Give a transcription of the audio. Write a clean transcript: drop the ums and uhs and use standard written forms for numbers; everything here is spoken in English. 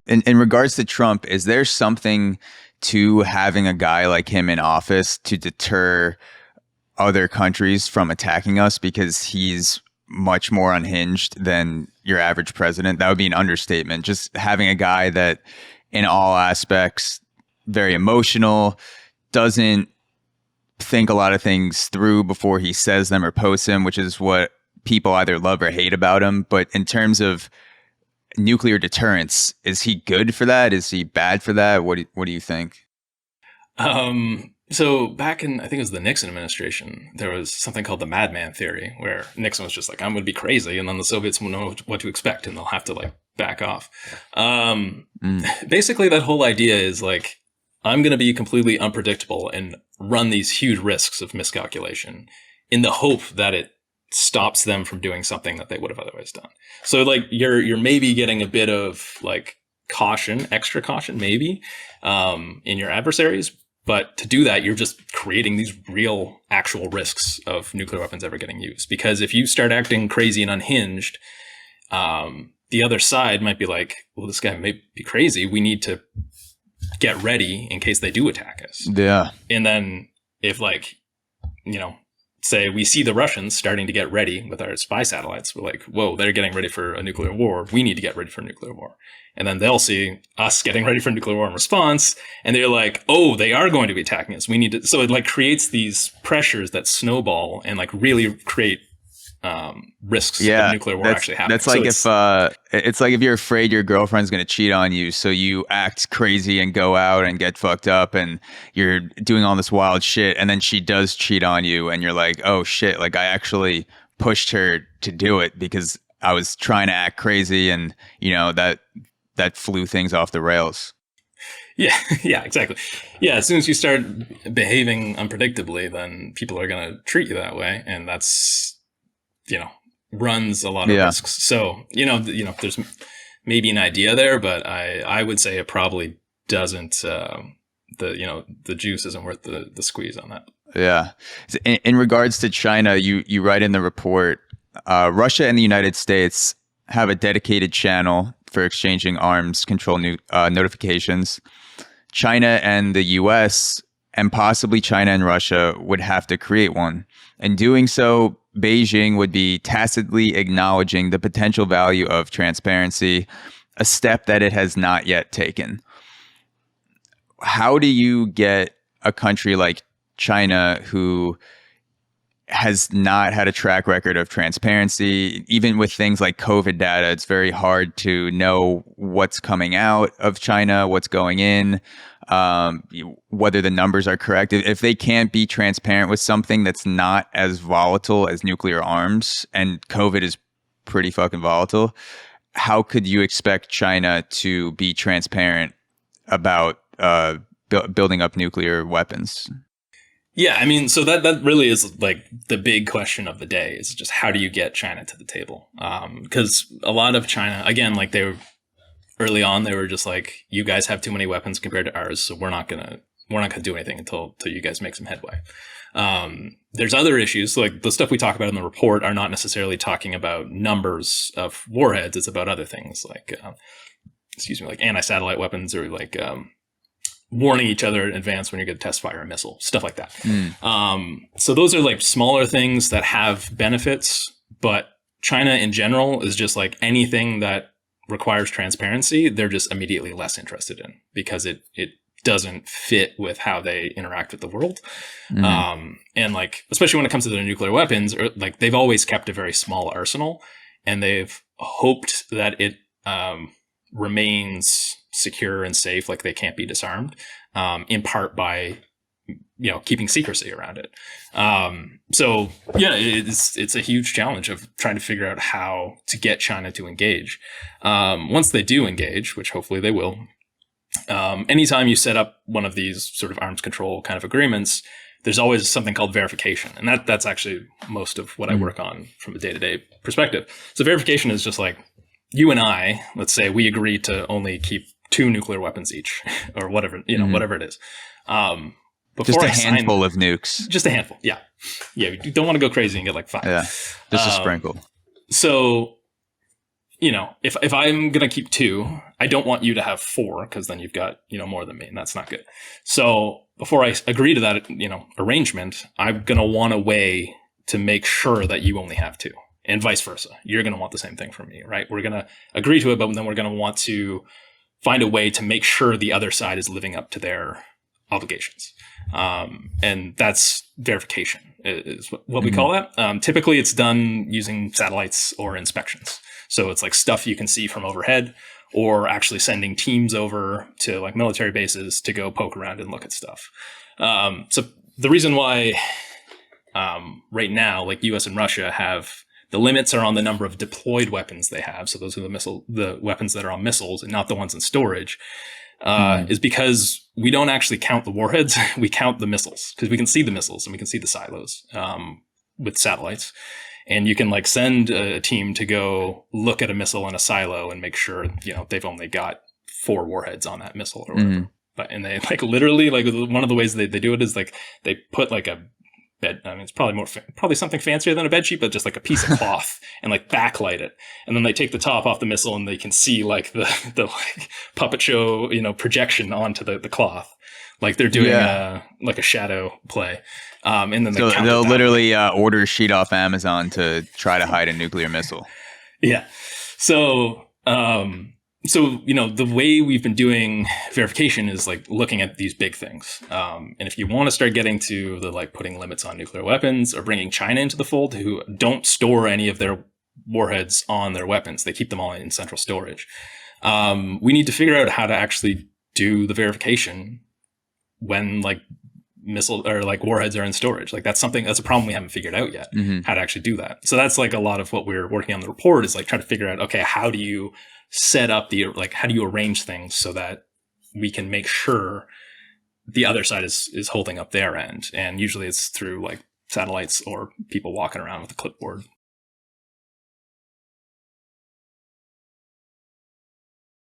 in regards to Trump, is there something to having a guy like him in office to deter other countries from attacking us because he's much more unhinged than your average president? That would be an understatement. Just having a guy that in all aspects, very emotional, doesn't think a lot of things through before he says them or posts them, which is what people either love or hate about him. But in terms of nuclear deterrence, is he good for that? Is he bad for that? What do you think? So back in, I think it was the Nixon administration, there was something called the madman theory, where Nixon was just like, I'm going to be crazy, and then the Soviets will know what to expect, and they'll have to like back off. Basically, that whole idea is like, I'm going to be completely unpredictable and run these huge risks of miscalculation in the hope that it stops them from doing something that they would have otherwise done. So like you're maybe getting a bit of like caution, extra caution, maybe, in your adversaries. But to do that, you're just creating these real, actual risks of nuclear weapons ever getting used. Because if you start acting crazy and unhinged, the other side might be like, well, this guy may be crazy. We need to get ready in case they do attack us. Yeah. And then if like, you know, say we see the Russians starting to get ready with our spy satellites, we're like, whoa, they're getting ready for a nuclear war. We need to get ready for a nuclear war. And then they'll see us getting ready for a nuclear war in response. And they're like, oh, they are going to be attacking us. We need to. So it like creates these pressures that snowball and like really create risks of nuclear war actually happening. That's like it's like if you're afraid your girlfriend's going to cheat on you, so you act crazy and go out and get fucked up and you're doing all this wild shit, and then she does cheat on you and you're like, oh shit, like I actually pushed her to do it because I was trying to act crazy, and you know that flew things off the rails. Yeah, yeah, exactly. Yeah, as soon as you start behaving unpredictably, then people are going to treat you that way, and that's, you know, runs a lot of risks. So, you know, there's maybe an idea there, but I would say it probably doesn't, the juice isn't worth the squeeze on that. Yeah. In regards to China, you write in the report, Russia and the United States have a dedicated channel for exchanging arms control notifications. China and the US, and possibly China and Russia, would have to create one. In doing so, Beijing would be tacitly acknowledging the potential value of transparency, a step that it has not yet taken. How do you get a country like China, who has not had a track record of transparency, even with things like COVID data, it's very hard to know what's coming out of China, what's going in, whether the numbers are correct. If they can't be transparent with something that's not as volatile as nuclear arms, and COVID is pretty fucking volatile, how could you expect China to be transparent about building up nuclear weapons? Yeah, I mean, so that really is like the big question of the day, is just how do you get China to the table? Because a lot of China, again, like early on, they were just like, you guys have too many weapons compared to ours, so we're not gonna do anything until you guys make some headway. There's other issues, like the stuff we talk about in the report are not necessarily talking about numbers of warheads. It's about other things like, like anti-satellite weapons, or like warning each other in advance when you're going to test fire a missile, stuff like that. So those are like smaller things that have benefits, but China in general is just like anything that requires transparency, they're just immediately less interested in, because it doesn't fit with how they interact with the world. And like, especially when it comes to their nuclear weapons, or like they've always kept a very small arsenal, and they've hoped that it remains secure and safe, like they can't be disarmed, in part by, you know, keeping secrecy around it. So yeah, it's a huge challenge of trying to figure out how to get China to engage. Once they do engage, which hopefully they will, anytime you set up one of these sort of arms control kind of agreements, there's always something called verification. And that's actually most of what I work on from a day-to-day perspective. So verification is just like, you and I, let's say we agree to only keep 2 nuclear weapons each, or whatever, you know, whatever it is. Just a handful of nukes. Just a handful. Yeah. Yeah. You don't want to go crazy and get like 5. Yeah. Just a sprinkle. So if I'm going to keep 2, I don't want you to have 4 because then you've got, more than me, and that's not good. So before I agree to that, arrangement, I'm going to want a way to make sure that you only have 2 and vice versa. You're going to want the same thing from me, right? We're going to agree to it, but then we're going to want to find a way to make sure the other side is living up to their obligations. And that's verification is what we call that. Typically it's done using satellites or inspections. So it's like stuff you can see from overhead, or actually sending teams over to like military bases to go poke around and look at stuff. So the reason why right now, like US and Russia have the limits are on the number of deployed weapons they have. So those are the weapons that are on missiles and not the ones in storage. Is because we don't actually count the warheads. We count the missiles because we can see the missiles and we can see the silos with satellites. And you can like send a team to go look at a missile in a silo and make sure, they've only got 4 warheads on that missile or whatever. But, and they like literally like one of the ways they do it is like they put like a bed. I mean, it's probably something fancier than a bed sheet, but just like a piece of cloth and like backlight it. And then they take the top off the missile and they can see like the like puppet show, projection onto the cloth. Like they're doing like a shadow play. And then they'll literally order a sheet off Amazon to try to hide a nuclear missile. Yeah. So, the way we've been doing verification is like looking at these big things. And if you want to start getting to the like putting limits on nuclear weapons or bringing China into the fold, who don't store any of their warheads on their weapons, they keep them all in central storage. We need to figure out how to actually do the verification when like missile or like warheads are in storage. Like that's a problem we haven't figured out yet, how to actually do that. So that's like a lot of what we're working on the report is like trying to figure out, okay, how do you set up how do you arrange things so that we can make sure the other side is holding up their end? And usually it's through like satellites or people walking around with a clipboard